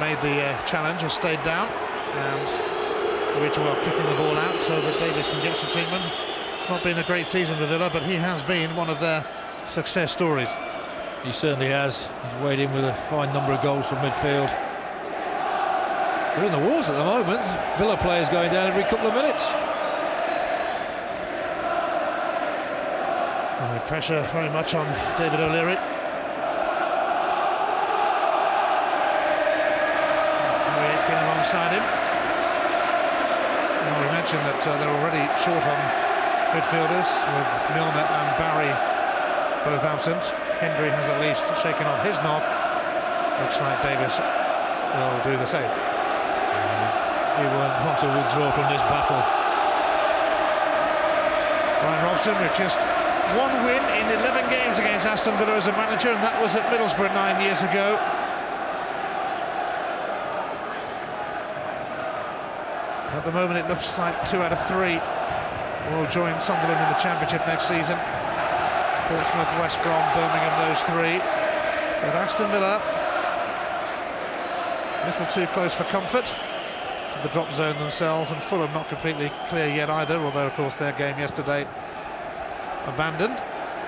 made the challenge, has stayed down, and Ridgewell kicking the ball out so that Davis can get some treatment. It's not been a great season for Villa, but he has been one of their success stories. He certainly has. He's weighed in with a fine number of goals from midfield. They're in the wars at the moment. Villa players going down every couple of minutes. And the pressure very much on David O'Leary. Alongside him. Well, we mentioned that they're already short on midfielders with Milner and Barry both absent. Hendry has at least shaken off his knock. Looks like Davis will do the same. He won't want to withdraw from this battle. Ryan Robson with just one win in 11 games against Aston Villa as a manager, and that was at Middlesbrough 9 years ago. At the moment it looks like 2 out of 3 will join Sunderland in the Championship next season. Portsmouth, West Brom, Birmingham, those 3. But Aston Villa, a little too close for comfort to the drop zone themselves, and Fulham not completely clear yet either, although of course their game yesterday abandoned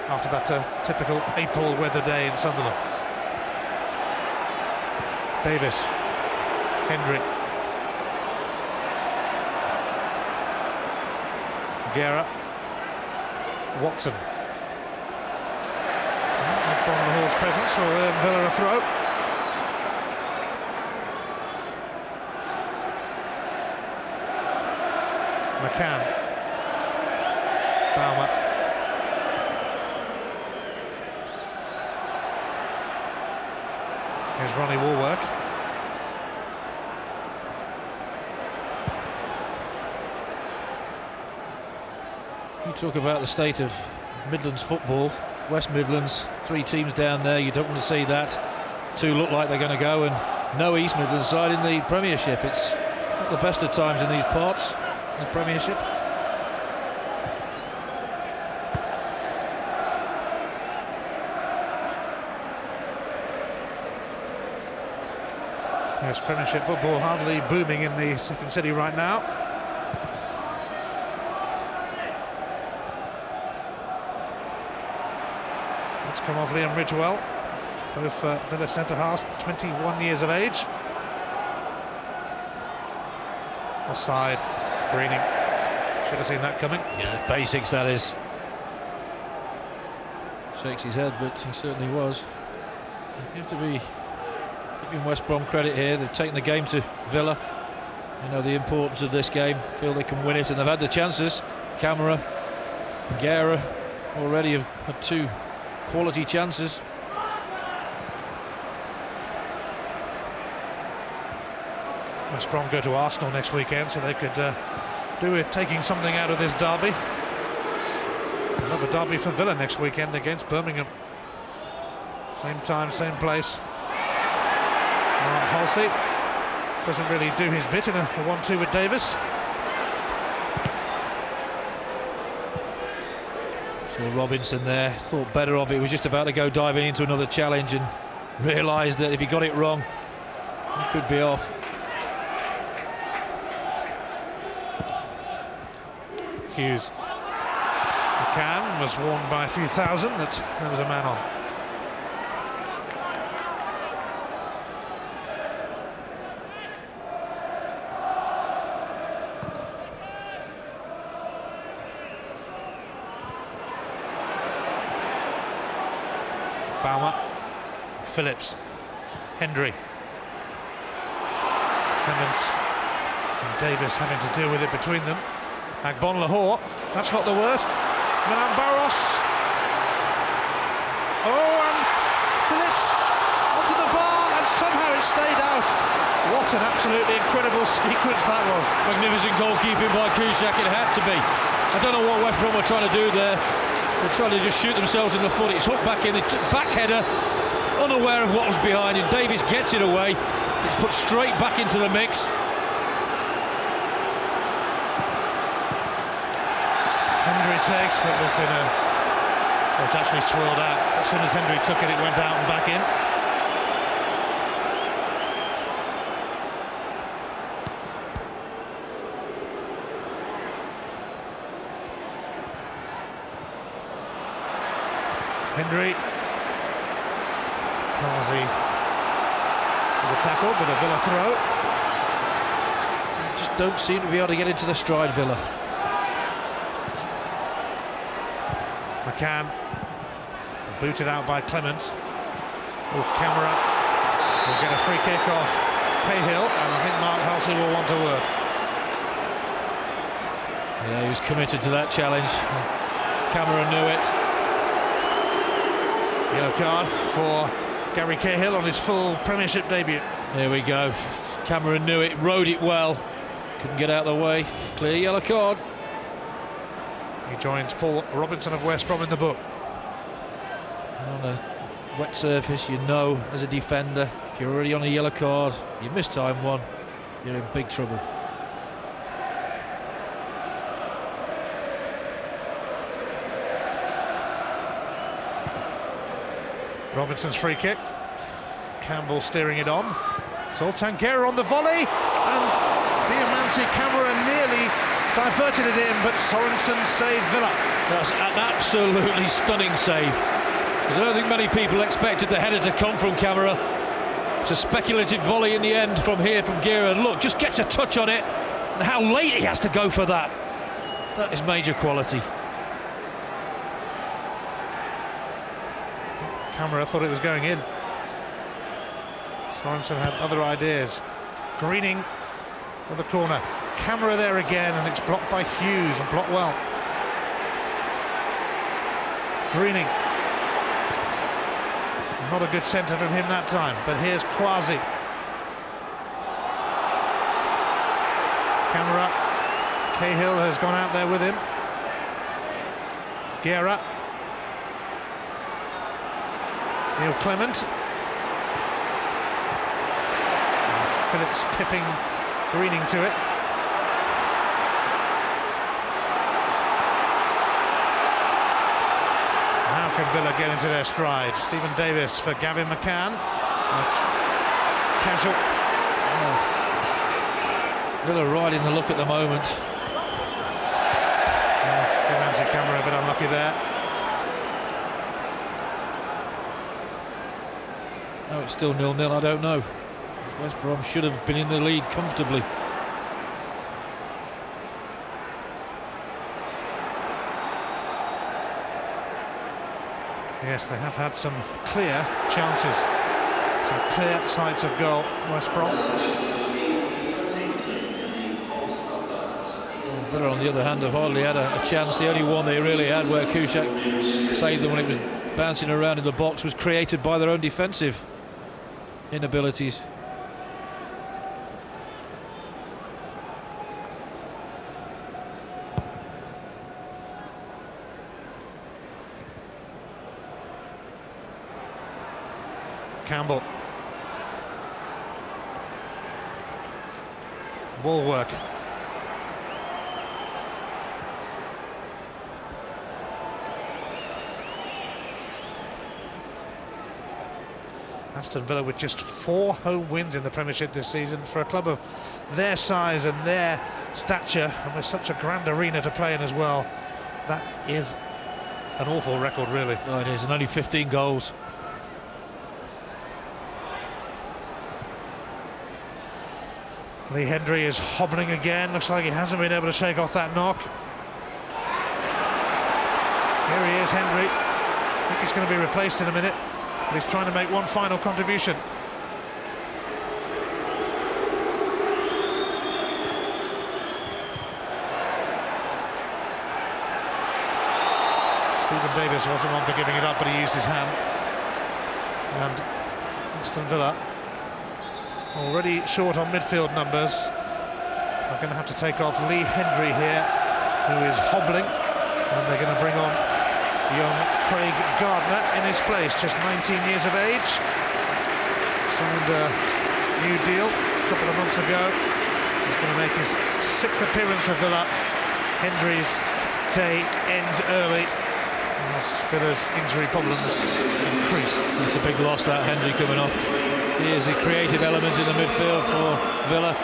after that typical April weather day in Sunderland. Davis, Hendry, Guerra, Watson. Bon Lahore's presence will earn Villa a throw. McCann, Baumer, here's Ronnie Warwork. You talk about the state of Midlands football, West Midlands, 3 teams down there, you don't want to see that. 2 look like they're going to go, and no East Midlands side in the Premiership. It's not the best of times in these parts, in the Premiership. Yes, Premiership football hardly booming in the second city right now. Let's come off Liam Ridgewell, both Villa centre-halves, 21 years of age. Offside, Greening, should have seen that coming. Yeah, basics that is. Shakes his head, but he certainly was. You have to be giving West Brom credit here. They've taken the game to Villa. You know the importance of this game, feel they can win it, and they've had the chances. Camara, Guerra already have had 2 quality chances. West Brom go to Arsenal next weekend, so they could do with taking something out of this derby. Another derby for Villa next weekend against Birmingham. Same time, same place. Mark Halsey doesn't really do his bit in a 1-2 with Davis. So Robinson there thought better of it. He was just about to go diving into another challenge and realised that if he got it wrong, he could be off. Hughes. McCann was warned by a few thousand that there was a man on. Baumer, Phillips, Hendry, Clements and Davis having to deal with it between them. Agbon Lahore, that's not the worst. Milan Barros. Oh, and Phillips onto the bar, and somehow it stayed out. What an absolutely incredible sequence that was. Magnificent goalkeeping by Kuszczak, it had to be. I don't know what West Brom were trying to do there. They're trying to just shoot themselves in the foot. It's hooked back in, the back header, unaware of what was behind him. Davis gets it away. It's put straight back into the mix. Hendry takes, but there's been a... Well, it's actually swirled out. As soon as Hendry took it, it went out and back in. Hendry. Quasi with a tackle, but a Villa throw. Just don't seem to be able to get into the stride, Villa. McCann booted out by Clement. Oh, Camera will get a free kick off Cahill, and I think Mark Halsey will want to work. Yeah, he was committed to that challenge. Camera knew it. Yellow card for Gary Cahill on his full Premiership debut. There we go. Cameron knew it, rode it well. Couldn't get out of the way. Clear yellow card. He joins Paul Robinson of West Brom in the book. On a wet surface, you know, as a defender, if you're already on a yellow card, you miss time one, you're in big trouble. Robinson's free kick. Campbell steering it on. Sultan Guerra on the volley, and Diamansi Camera nearly diverted it in, but Sorensen saved Villa. That's an absolutely stunning save. I don't think many people expected the header to come from Camera. It's a speculative volley in the end from here from Guerra, and look, just gets a touch on it, and how late he has to go for that. That is major quality. Camera thought it was going in. Sorensen had other ideas. Greening for the corner. Camera there again, and it's blocked by Hughes, and blocked well. Greening. Not a good centre from him that time, but here's Quasi. Camera. Cahill has gone out there with him. Guerra. Neil Clement. Phillips pipping Greening to it. How can Villa get into their stride? Stephen Davis for Gavin McCann. That's casual. Oh. Villa riding the look at the moment. Diamansi Camera a bit unlucky there. No, it's still 0-0, I don't know. West Brom should have been in the lead comfortably. Yes, they have had some clear chances, some clear sights of goal, West Brom. Villa, on the other hand, have hardly had a chance. The only one they really had, where Kuszak saved them when it was bouncing around in the box, was created by their own defensive inabilities. Campbell. Ball work. Aston Villa with just 4 home wins in the Premiership this season for a club of their size and their stature, and with such a grand arena to play in as well. That is an awful record, really. Oh, it is, and only 15 goals. Lee Hendry is hobbling again. Looks like he hasn't been able to shake off that knock. Here he is, Hendry. I think he's going to be replaced in a minute, but he's trying to make one final contribution. Stephen Davis wasn't one for giving it up, but he used his hand. And Aston Villa, already short on midfield numbers, are going to have to take off Lee Hendry here, who is hobbling, and they're going to bring on young Craig Gardner in his place, just 19 years of age. Signed a new deal a couple of months ago. He's going to make his 6th appearance for Villa. Hendry's day ends early as Villa's injury problems increase. It's a big loss, that Hendry coming off. He is the creative element in the midfield for Villa.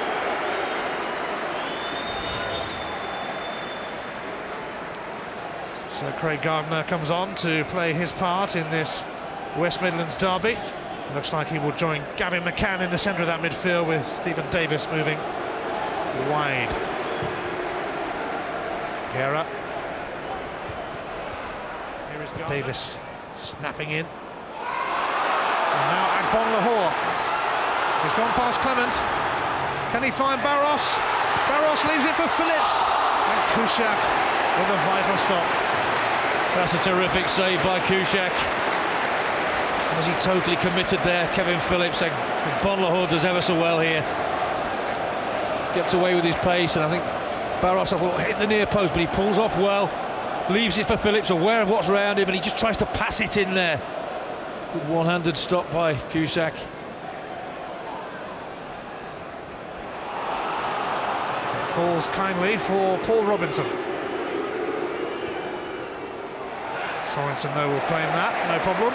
So Craig Gardner comes on to play his part in this West Midlands derby. It looks like he will join Gavin McCann in the centre of that midfield, with Stephen Davis moving wide. Guerra. Here is Gardner. Davis snapping in. And now Agbon Lahore. He's gone past Clement. Can he find Barros? Barros leaves it for Phillips. And Kushak with a vital stop. That's a terrific save by Kushak. Was he totally committed there, Kevin Phillips? And Bon Lahore does ever so well here. Gets away with his pace, and I think Barros, I thought, hit the near post, but he pulls off well. Leaves it for Phillips, aware of what's around him, and he just tries to pass it in there. Good one-handed stop by Kushak. It falls kindly for Paul Robinson. Sorensen, though, will claim that, no problem.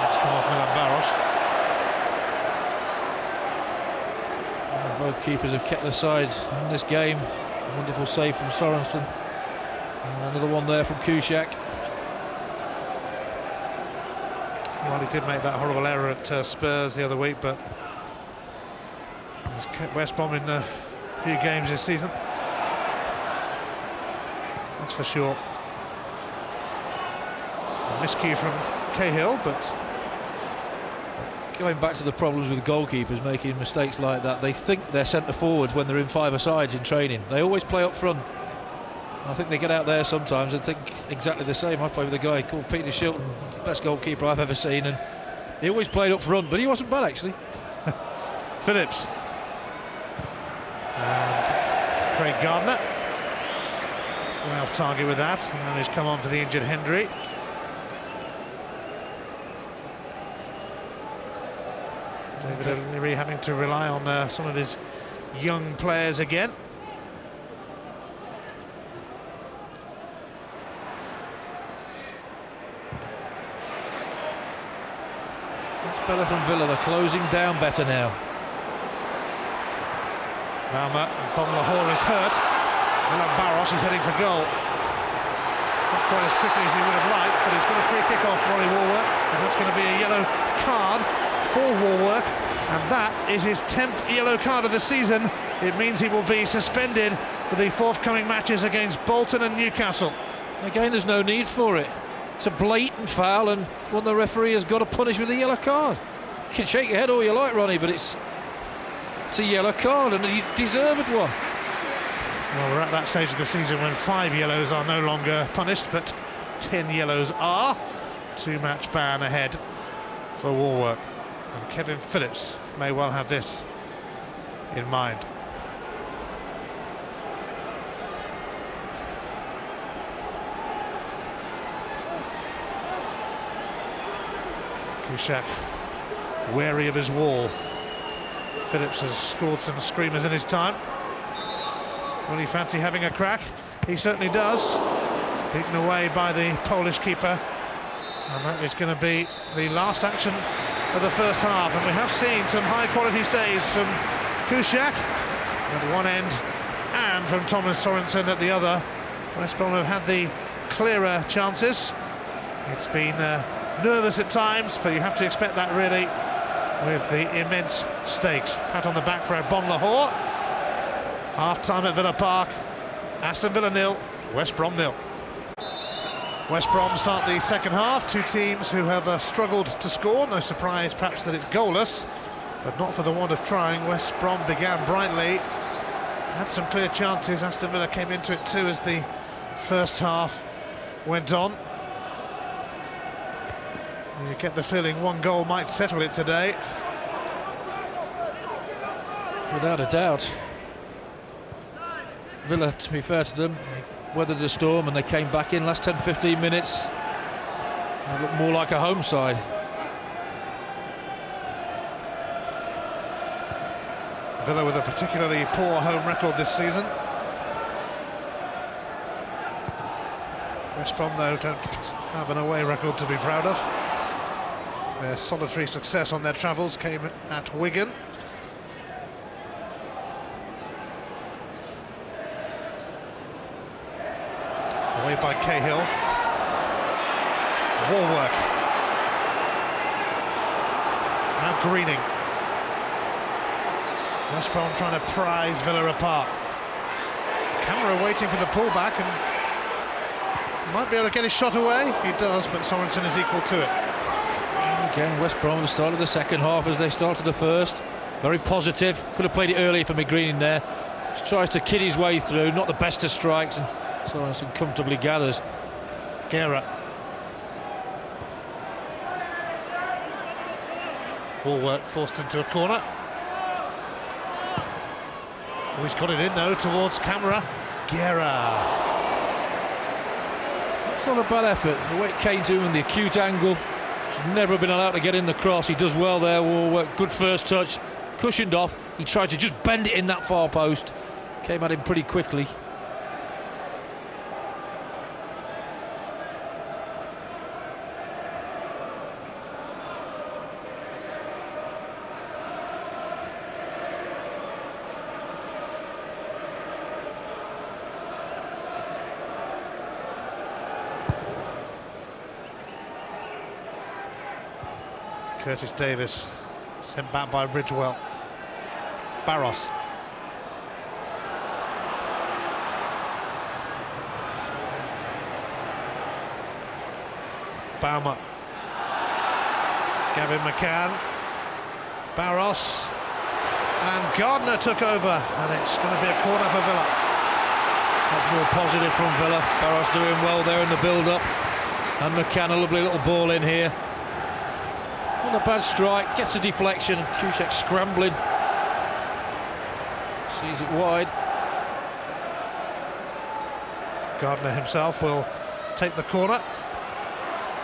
It's come off Milan Barros. Both keepers have kept their sides in this game. A wonderful save from Sorensen. And another one there from Kushak. Well, he did make that horrible error at Spurs the other week, but he's kept West Brom in a few games this season. That's for sure. A miscue from Cahill, but going back to the problems with goalkeepers making mistakes like that, they think they're centre forwards when they're in five-a-sides in training. They always play up front. I think they get out there sometimes and think exactly the same. I played with a guy called Peter Shilton, best goalkeeper I've ever seen, and he always played up front, but he wasn't bad actually. Phillips and Craig Gardner way off target with that, and he's come on for the injured Hendry. David O'Leary having to rely on some of his young players again. It's better from Villa, they're closing down better now. Malma, Bon Lahore is hurt. Milan Barros is heading for goal. Not quite as quickly as he would have liked, but he's got a free kick off Ronnie Warwork, and that's going to be a yellow card for Warwork, and that is his 10th yellow card of the season. It means he will be suspended for the forthcoming matches against Bolton and Newcastle. Again, there's no need for it. It's a blatant foul, and one the referee has got to punish with a yellow card. You can shake your head all you like, Ronnie, but it's a yellow card, and he deserved one. Well, we're at that stage of the season when 5 yellows are no longer punished, but 10 yellows are. 2-match ban ahead for Warwork. And Kevin Phillips may well have this in mind. Kushak wary of his wall. Phillips has scored some screamers in his time. Will he fancy having a crack? He certainly does. Beaten away by the Polish keeper. And that is going to be the last action of the first half, and we have seen some high-quality saves from Kushak at one end and from Thomas Sorensen at the other. West Brom have had the clearer chances. It's been nervous at times, but you have to expect that really with the immense stakes. Pat on the back for Bon Lahore. Half-time at Villa Park. Aston Villa 0, West Brom 0. West Brom start the second half. Two teams who have struggled to score. No surprise perhaps that it's goalless, but not for the want of trying. West Brom began brightly, had some clear chances. Aston Villa came into it too as the first half went on. You get the feeling one goal might settle it today. Without a doubt. Villa, to be fair to them, weathered the storm and they came back in last 10-15 minutes. They look more like a home side. Villa with a particularly poor home record this season. West Brom, though, don't have an away record to be proud of. Their solitary success on their travels came at Wigan. Away by Cahill. Wall work. Now Greening. West Brom trying to prise Villa apart. Camera waiting for the pullback and might be able to get his shot away. He does, but Sorensen is equal to it. Again, West Brom started the second half as they started the first. Very positive. Could have played it earlier for McGreening there. Just tries to kid his way through. Not the best of strikes, and Sorensen comfortably gathers. Guerra. Wall work forced into a corner. Oh, he's got it in though towards camera. Guerra. It's not a bad effort. The way it came to him and the acute angle. Should never have been allowed to get in the cross. He does well there. Wall work. Good first touch. Cushioned off. He tried to just bend it in that far post. Came at him pretty quickly. Curtis Davis sent back by Ridgewell. Barros. Baumer. Gavin McCann. Barros. And Gardner took over, and it's going to be a corner for Villa. That's more positive from Villa. Barros doing well there in the build-up. And McCann, a lovely little ball in here. Not a bad strike, gets a deflection, and Kuszczak scrambling. Sees it wide. Gardner himself will take the corner.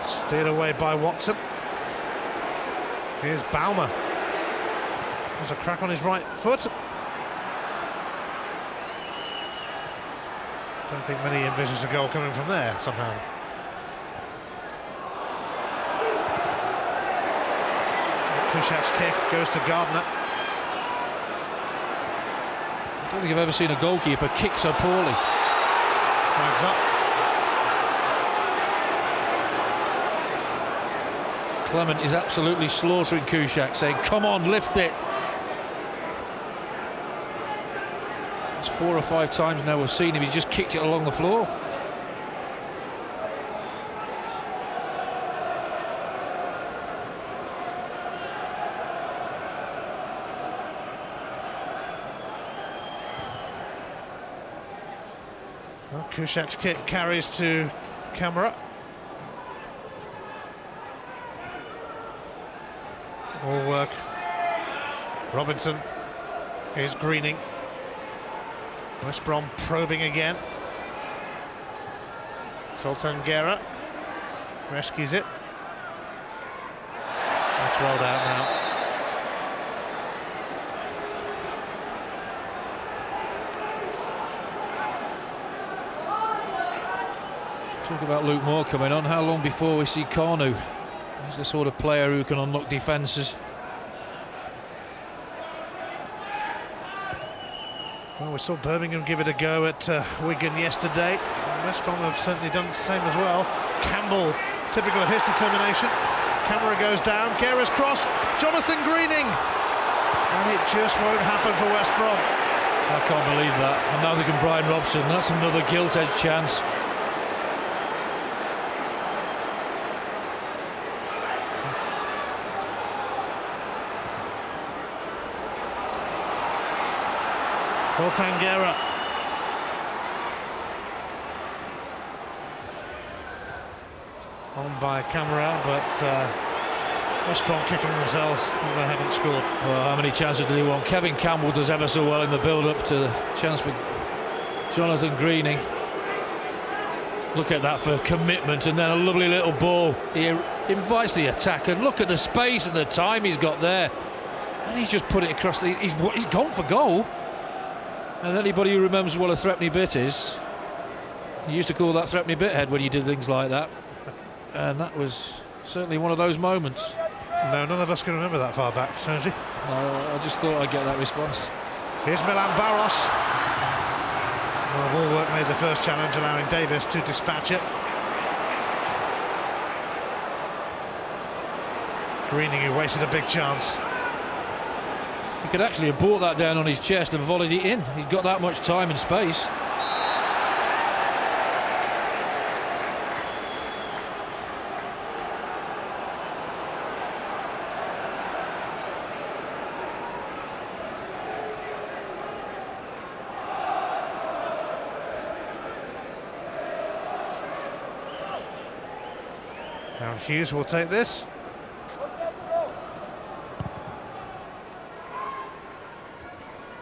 Steered away by Watson. Here's Baumer. There's a crack on his right foot. Don't think many envisaged a goal coming from there somehow. Kuszczak's kick goes to Gardner. I don't think I've ever seen a goalkeeper kick so poorly. Flags up. Clement is absolutely slaughtering Kuszczak, saying, come on, lift it. It's 4 or 5 times now we've seen him, he's just kicked it along the floor. Well, Kuszczak's kick carries to camera. All work. Robinson. Here's Greening. West Brom probing again. Sultan Guerra rescues it. That's rolled out now. Talk about Luke Moore coming on. How long before we see Carnu? He's the sort of player who can unlock defences. Well, we saw Birmingham give it a go at Wigan yesterday. West Brom have certainly done the same as well. Campbell, typical of his determination. Camera goes down, Guerra's cross, Jonathan Greening! And it just won't happen for West Brom. I can't believe that. And now they can Brian Robson. That's another gilt-edged chance. Sultan Guerra. On by camera, but West Brom kicking themselves, they haven't scored. Well, how many chances do they want? Kevin Campbell does ever so well in the build-up to the chance for Jonathan Greening. Look at that for commitment, and then a lovely little ball. He invites the attack, and look at the space and the time he's got there. And he's just put it across, he's gone for goal. And anybody who remembers what a threepenny bit is, you used to call that threepenny bit head when you did things like that. And that was certainly one of those moments. No, none of us can remember that far back, Sergi. No, I just thought I'd get that response. Here's Milan Barros. Well, Woolwork made the first challenge, allowing Davis to dispatch it. Greening, who wasted a big chance. He could actually have brought that down on his chest and volleyed it in. He'd got that much time and space. Now Hughes will take this.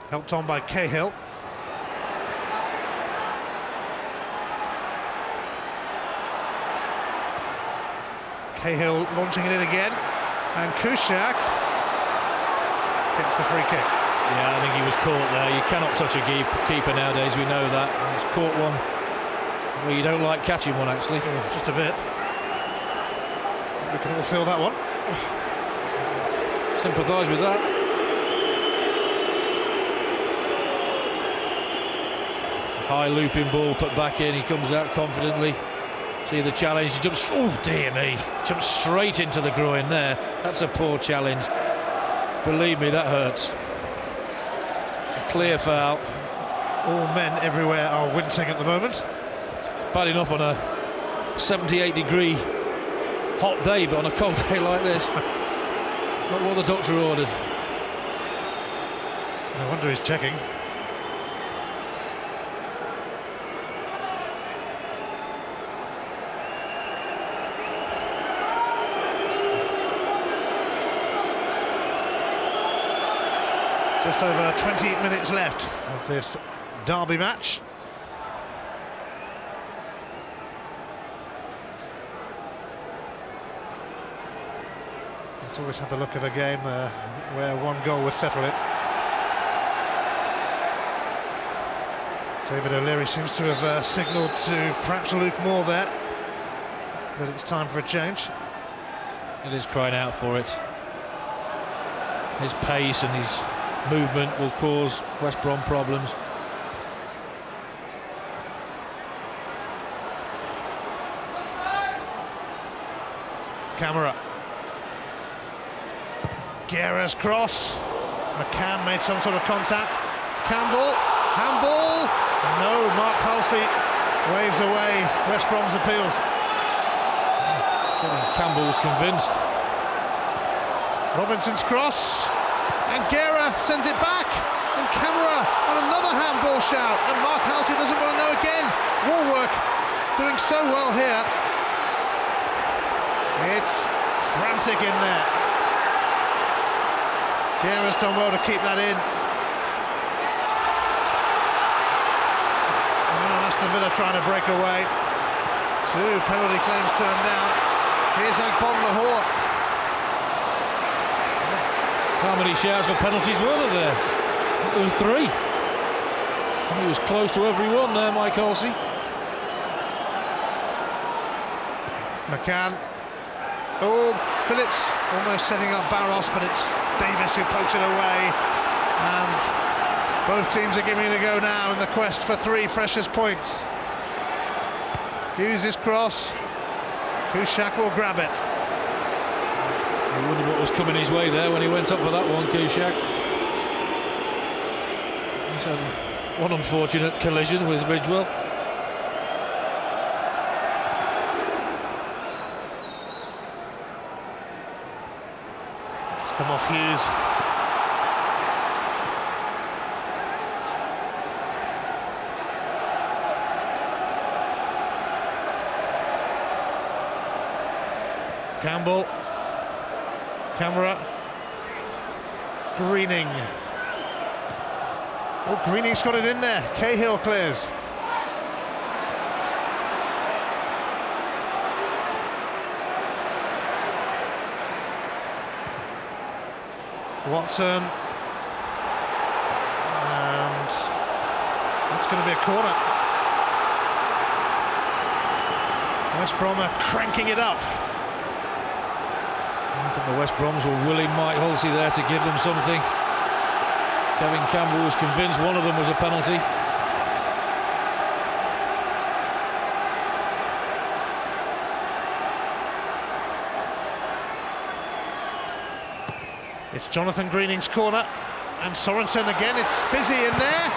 Helped on by Cahill. Cahill launching it in again, and Kushak gets the free kick. Yeah, I think he was caught there. You cannot touch a keeper nowadays, we know that. And he's caught one where you don't like catching one, actually. Oh, just a bit. We can all feel that one. Sympathise with that. It's a high looping ball put back in. He comes out confidently. See the challenge. He jumps. Oh dear me! Jumps straight into the groin there. That's a poor challenge. Believe me, that hurts. It's a clear foul. All men everywhere are wincing at the moment. It's bad enough on a 78-degree hot day, but on a cold day like this, not what the doctor ordered. No wonder he's checking. Just over 20 minutes left of this derby match. Let's always have the look of a game where one goal would settle it. David O'Leary seems to have signalled to perhaps Luke Moore there that it's time for a change. It is crying out for it. His pace and his movement will cause West Brom problems. Camera. Guerra's cross. McCann made some sort of contact. Campbell, handball. No, Mark Halsey waves away West Brom's appeals. Kevin Campbell's convinced. Robinson's cross, and Guerra sends it back, and Camera on another handball shout, and Mark Halsey doesn't want to know again. Woolwork doing so well here. It's frantic in there. Guerra's done well to keep that in. And now Aston Villa trying to break away. 2 penalty claims turned down. Here's Agbon Lahore. How many shouts for penalties were there? There was 3. And he was close to every one there, Mike Halsey. McCann. Oh, Phillips almost setting up Barros, but it's Davis who pokes it away. And both teams are giving it a go now in the quest for 3 precious points. Hughes' cross. Kushak will grab it. I wonder what was coming his way there when he went up for that one, Kushak. He's had one unfortunate collision with Ridgewell. It's come off Hughes. Campbell. Camera. Greening. Oh, Greening's got it in there. Cahill clears. Watson. And that's going to be a corner. West Brom are cranking it up. I think the West Broms were willing Mike Halsey there to give them something. Kevin Campbell was convinced one of them was a penalty. It's Jonathan Greening's corner, and Sorensen again. It's busy in there.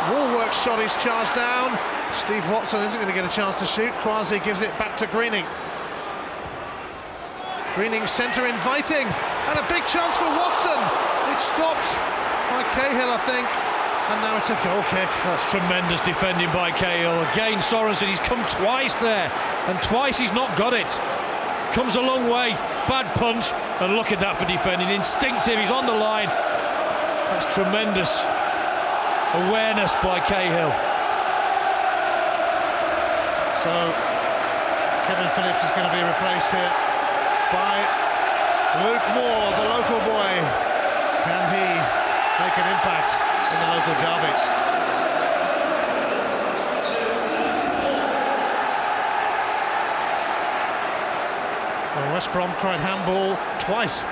Woolwork shot is charged down. Steve Watson isn't going to get a chance to shoot. Kwasi gives it back to Greening. Greening centre inviting, and a big chance for Watson. It's stopped by Cahill, I think, and now it's a goal kick. That's tremendous defending by Cahill. Again, Sorensen, he's come twice there, and twice he's not got it. Comes a long way, bad punch, and look at that for defending. Instinctive, he's on the line. That's tremendous awareness by Cahill. So Kevin Phillips is going to be replaced here by Luke Moore, the local boy. Can he make an impact in the local derby? Well, West Brom cried handball twice.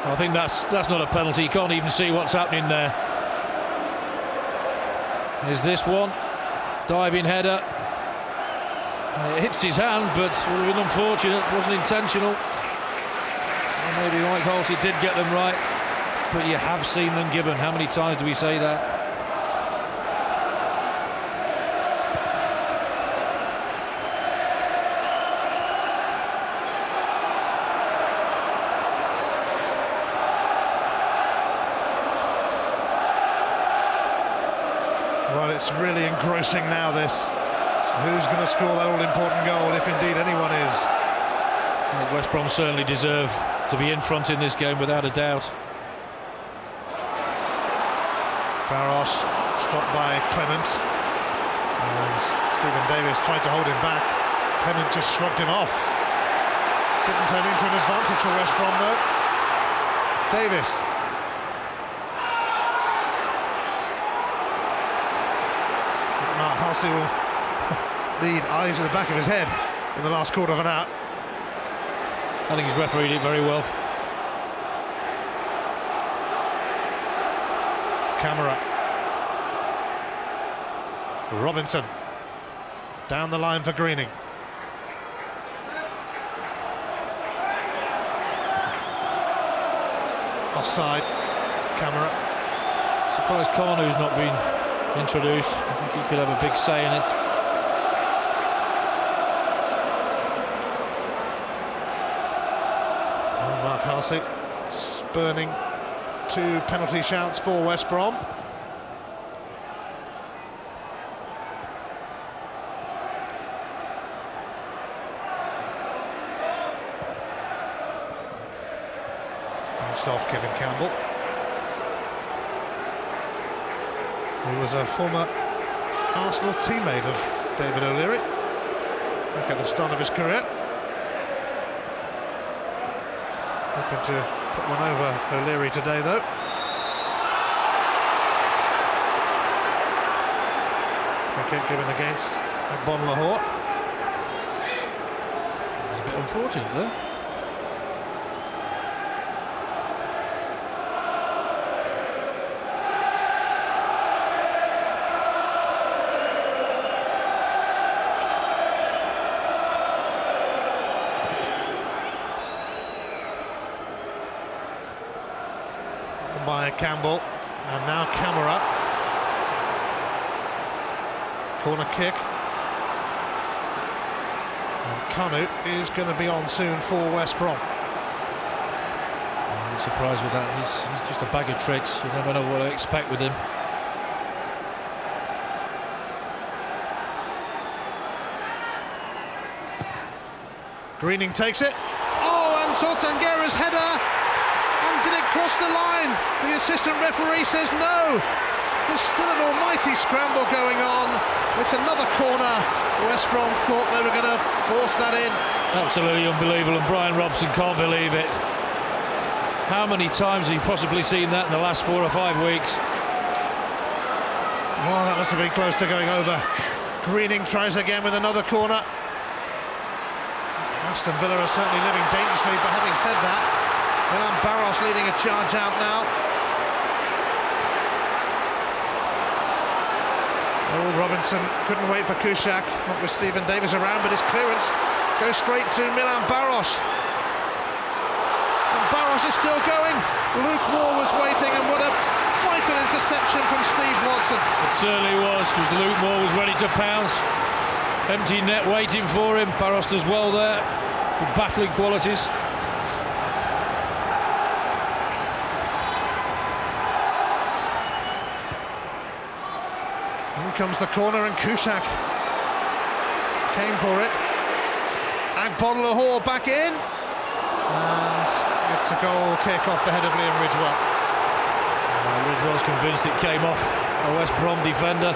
I think that's not a penalty. You can't even see what's happening there. Is this one? Diving header. It hits his hand, but it would have been unfortunate. It wasn't intentional. Well, maybe Mike Halsey did get them right, but you have seen them given. How many times do we say that? Well, it's really engrossing now, this. Who's going to score that all-important goal, if indeed anyone is? I think West Brom certainly deserve to be in front in this game, without a doubt. Barros stopped by Clement, and Stephen Davis tried to hold him back. Clement just shrugged him off. Didn't turn into an advantage for West Brom, though. Davis. Mark Halsey will need eyes in the back of his head in the last quarter of an hour. I think he's refereed it very well. Camera. Robinson. Down the line for Greening. Offside. Camera. Surprised Carnu's not been introduced. I think he could have a big say in it. Mark Halsey spurning 2 penalty shouts for West Brom. Bounced off Kevin Campbell, who was a former Arsenal teammate of David O'Leary back at the start of his career. Hoping to put one over O'Leary today, though. Cricket given against Agbon Lahore. It's a bit unfortunate, though. By Campbell, and now Camera. Corner kick, and Kanu is going to be on soon for West Brom. I'm not surprised with that. He's just a bag of tricks. You never know what to expect with him. Greening takes it. Oh, and Tortangera's header. And did it cross the line? The assistant referee says no. There's still an almighty scramble going on. It's another corner. West Brom thought they were going to force that in. Absolutely unbelievable, and Brian Robson can't believe it. How many times have you possibly seen that in the last 4 or 5 weeks? Oh, that must have been close to going over. Greening tries again with another corner. Aston Villa are certainly living dangerously, but having said that, Milan Barros leading a charge out now. Oh, Robinson couldn't wait for Kuszak, not with Stephen Davis around, but his clearance goes straight to Milan Barros. And Barros is still going. Luke Moore was waiting, and what a vital interception from Steve Watson. It certainly was, because Luke Moore was ready to pounce. Empty net waiting for him. Barros does well there, with battling qualities. In comes the corner, and Kushak came for it. Agbonlahor back in, and it's a goal kick off the head of Liam Ridgewell. Ridgewell's convinced it came off a West Brom defender.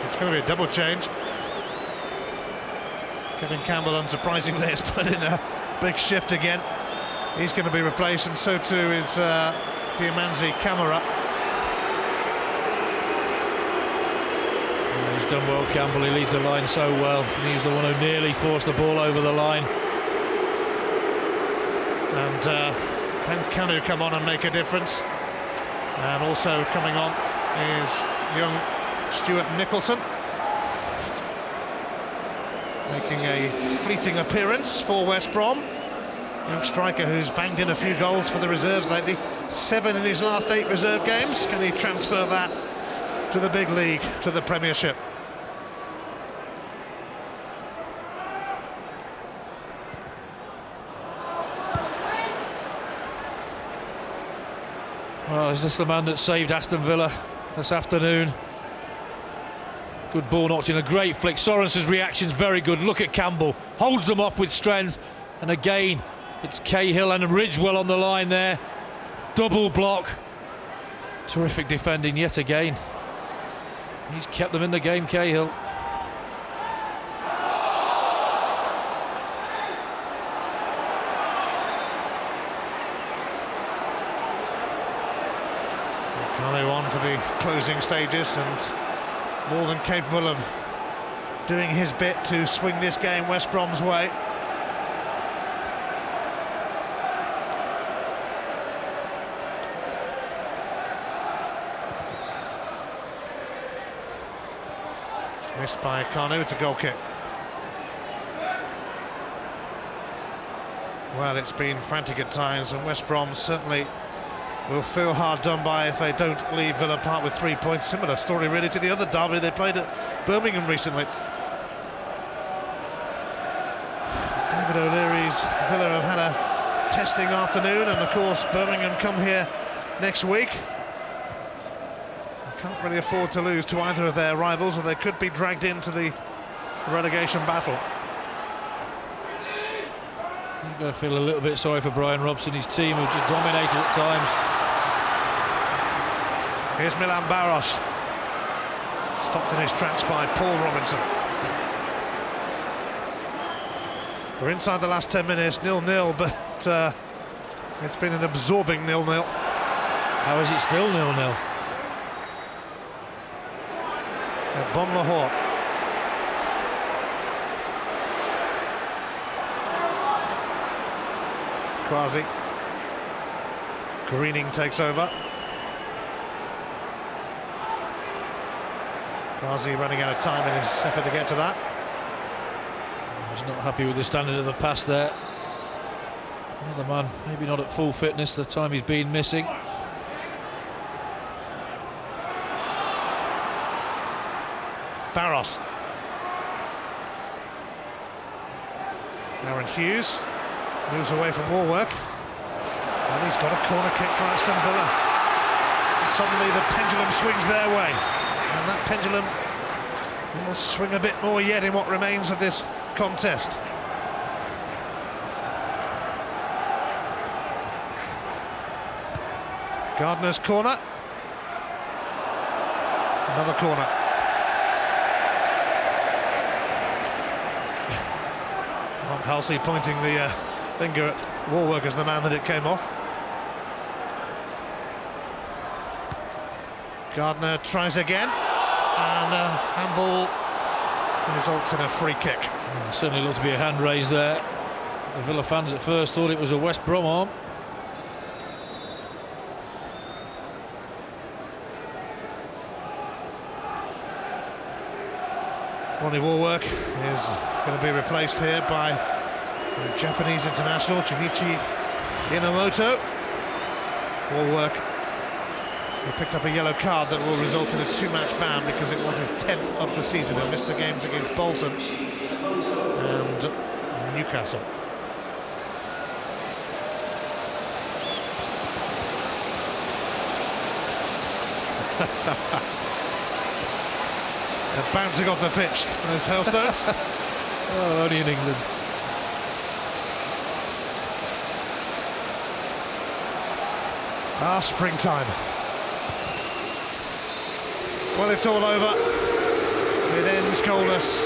It's going to be a double change. Kevin Campbell, unsurprisingly, has put in a big shift again. He's going to be replaced, and so too is Diamanzi Camara. He's done well, Campbell. He leads the line so well. He's the one who nearly forced the ball over the line. And Ben Kanu come on and make a difference. And also coming on is young Stuart Nicholson, making a fleeting appearance for West Brom. Young striker who's banged in a few goals for the reserves lately. 7 in his last 8 reserve games. Can he transfer that to the big league, to the Premiership? Well, is this the man that saved Aston Villa this afternoon? Good ball knocked in, a great flick. Sorensen's reaction's very good. Look at Campbell, holds them off with strength, and again it's Cahill and Ridgewell on the line there. Double block. Terrific defending yet again. He's kept them in the game, Cahill. Kanu on for the closing stages, and more than capable of doing his bit to swing this game West Brom's way. It's missed by Kanu, it's a goal kick. Well, it's been frantic at times, and West Brom certainly will feel hard done by if they don't leave Villa Park with 3 points. Similar story really to the other derby they played at Birmingham recently. David O'Leary's Villa have had a testing afternoon, and of course Birmingham come here next week. They can't really afford to lose to either of their rivals, or they could be dragged into the relegation battle. You've got to feel a little bit sorry for Brian Robson, his team have just dominated at times. Here's Milan Barros, stopped in his tracks by Paul Robinson. We're inside the last 10 minutes, 0-0, but it's been an absorbing 0-0. How is it still 0-0? Agbonlahor. Quasi. Greening takes over. Quasi running out of time in his effort to get to that. He's not happy with the standard of the pass there. Another man, maybe not at full fitness, the time he's been missing. Barros. Aaron Hughes moves away from Warwork, and he's got a corner kick for Aston Villa. And suddenly the pendulum swings their way, and that pendulum will swing a bit more yet in what remains of this contest. Gardner's corner. Another corner. Mark Halsey pointing the finger at Warwork as the man that it came off. Gardner tries again, and handball results in a free kick. Certainly looked to be a hand raised there. The Villa fans at first thought it was a West Brom arm. Ronnie Warwork is going to be replaced here by the Japanese international Junichi Inamoto. Warwork picked up a yellow card that will result in a 2-match ban because it was his 10th of the season. He missed the games against Bolton and Newcastle. They're bouncing off the pitch, those hailstones. Oh, only in England. Springtime. Well, it's all over. It ends goalless.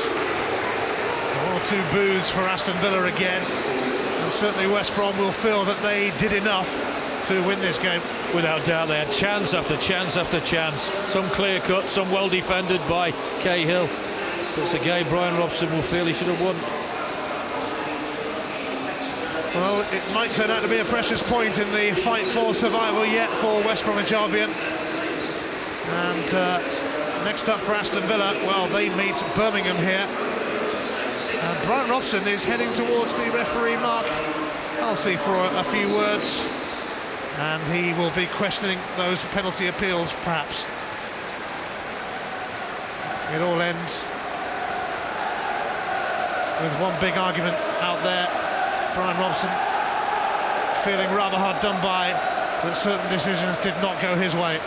1 or 2 boos for Aston Villa again. And certainly West Brom will feel that they did enough to win this game. Without doubt, they had chance after chance after chance. Some clear cut, some well defended by Cahill. But it's a game Brian Robson will feel he should have won. Well, it might turn out to be a precious point in the fight for survival yet for West Bromwich Albion. And next up for Aston Villa, well, they meet Birmingham here. And Brian Robson is heading towards the referee Mark Halsey for a few words. And he will be questioning those penalty appeals, perhaps. It all ends with one big argument out there. Brian Robson feeling rather hard done by, that certain decisions did not go his way.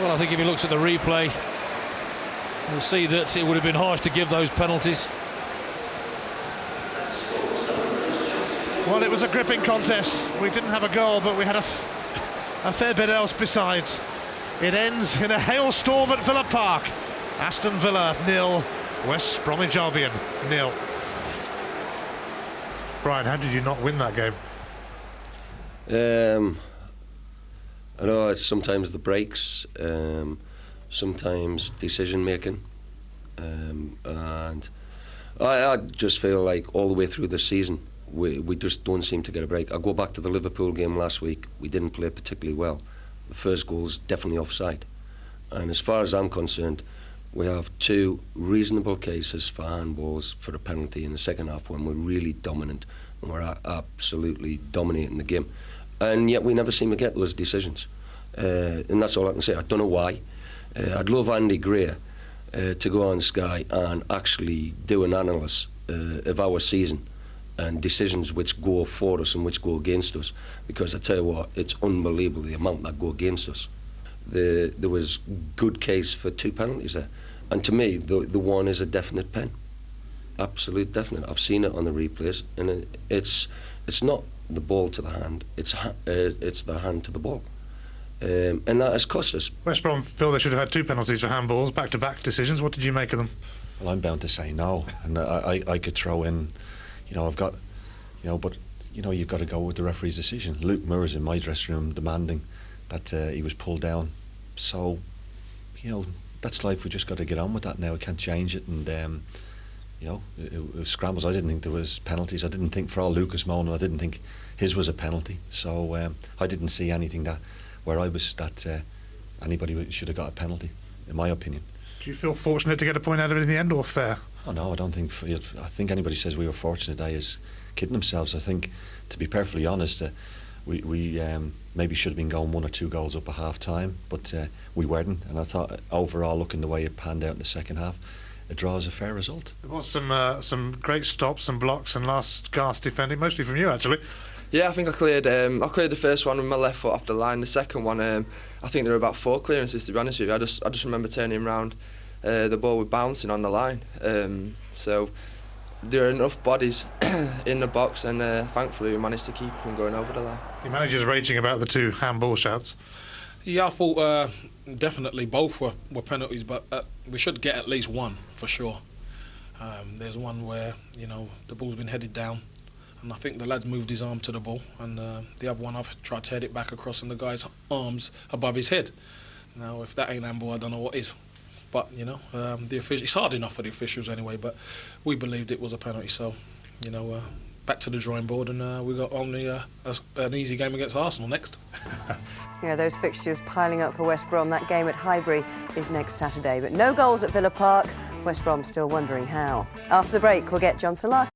Well, I think if he looks at the replay, he'll see that it would have been harsh to give those penalties. Well, it was a gripping contest. We didn't have a goal, but we had a fair bit else besides. It ends in a hailstorm at Villa Park. Aston Villa 0, West Bromwich Albion 0. Brian, how did you not win that game? I know it's sometimes the breaks, sometimes decision making, and I just feel like all the way through the season we just don't seem to get a break. I go back to the Liverpool game last week. We didn't play particularly well. The first goal's definitely offside, and as far as I'm concerned, we have 2 reasonable cases for handballs for a penalty in the second half when we're really dominant and we're absolutely dominating the game, and yet we never seem to get those decisions, and that's all I can say. I don't know why. I'd love Andy Gray to go on Sky and actually do an analysis of our season and decisions which go for us and which go against us, because I tell you what, it's unbelievable the amount that go against us. There was good case for 2 penalties there, and to me the one is a definite pen, absolute definite. I've seen it on the replays, and it's not the ball to the hand, it's the hand to the ball, and that has cost us. West Brom feel they should have had 2 penalties for handballs, back-to-back decisions. What did you make of them? Well, I'm bound to say no, and I could throw in, I've got, but you've got to go with the referee's decision. Luke Moore's in my dressing room demanding that he was pulled down. So, that's life. We just got to get on with that now. We can't change it. And it was scrambles. I didn't think there was penalties. I didn't think, for all Lucas moaning, I didn't think his was a penalty. So I didn't see anything that where I was that anybody should have got a penalty, in my opinion. Do you feel fortunate to get a point out of it in the end, or fair? Oh no, I don't think. I think anybody says we were fortunate today is kidding themselves. I think, to be perfectly honest, we maybe should have been going 1 or 2 goals up at half time, but we weren't. And I thought overall, looking the way it panned out in the second half, a draw is a fair result. There was some great stops and blocks and last gasp defending, mostly from you actually. Yeah, I think I cleared the first one with my left foot off the line. The second one, I think there were about 4 clearances, to be honest with you. I just remember turning round, the ball was bouncing on the line. So there are enough bodies in the box, and thankfully we managed to keep them going over the line. Your manager's raging about the 2 handball shouts. Yeah, I thought definitely both were penalties, but we should get at least one for sure. There's one where the ball's been headed down, and I think the lad's moved his arm to the ball, and the other one I've tried to head it back across, and the guy's arms above his head. Now, if that ain't handball, I don't know what is. But it's hard enough for the officials anyway. But we believed it was a penalty, so back to the drawing board, and we got only an easy game against Arsenal next. Those fixtures piling up for West Brom. That game at Highbury is next Saturday. But no goals at Villa Park. West Brom still wondering how. After the break, we'll get John Salah.